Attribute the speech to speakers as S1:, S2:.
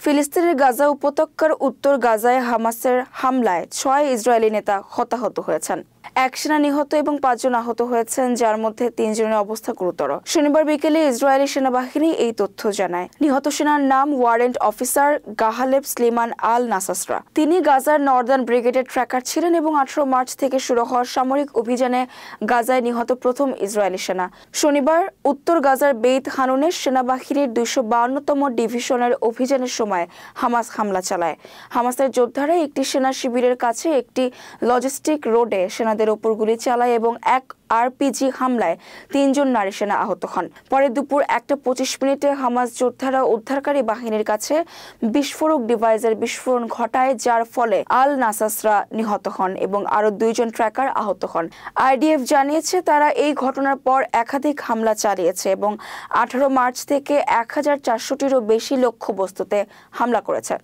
S1: ফিলিস্তিনের গাজা উপত্যকার উত্তর গাজায় হামাসের হামলায় 6 ইসরায়েলি নেতা হতাহত হয়েছেন। 1 সেনা নিহত এবং 5 জন আহত হয়েছেন, যার মধ্যে 3 জনের অবস্থা গুরুতর। শনিবার বিকেলে ইসরায়েলি সেনাবাহিনী এই তথ্য জানায়। নিহত সেনার নাম ওয়ারেন্ট অফিসার গাহালেব স্লিমান আল নাসাসরা। তিনি গাজার নর্দার্ন ব্রিগেডের ট্র্যাকার ছিলেন এবং 18 মার্চ থেকে শুরু হওয়া সামরিক অভিযানে গাজায় নিহত প্রথম ইসরায়েলি সেনা। শনিবার উত্তর গাজার বেইত হানুনের সেনাবাহিনীর 252তম ডিভিশনের অভিযানের সময় হামাস হামলা চালায়। হামাসের যোদ্ধারা একটি সেনা শিবিরের কাছে একটি লজিস্টিক রোডে সেনাদের ওপর গুলি চালায় এবং এক আরপিজি হামলায় 3 জন নারী সেনা আহত হন। পরে দুপুর 1:25 হামাস যোদ্ধারা উদ্ধারকারী বাহিনীর কাছে বিস্ফোরক ডিভাইসের বিস্ফোরণ ঘটায়, যার ফলে আল নাসাসরা নিহত হন এবং আরও 2 জন ট্র্যাকার আহত হন। আইডিএফ জানিয়েছে তারা এই ঘটনার পর একাধিক হামলা চালিয়েছে এবং 18 মার্চ থেকে 1400টিরও বেশি লক্ষ্যবস্তুতে হামলা করেছে।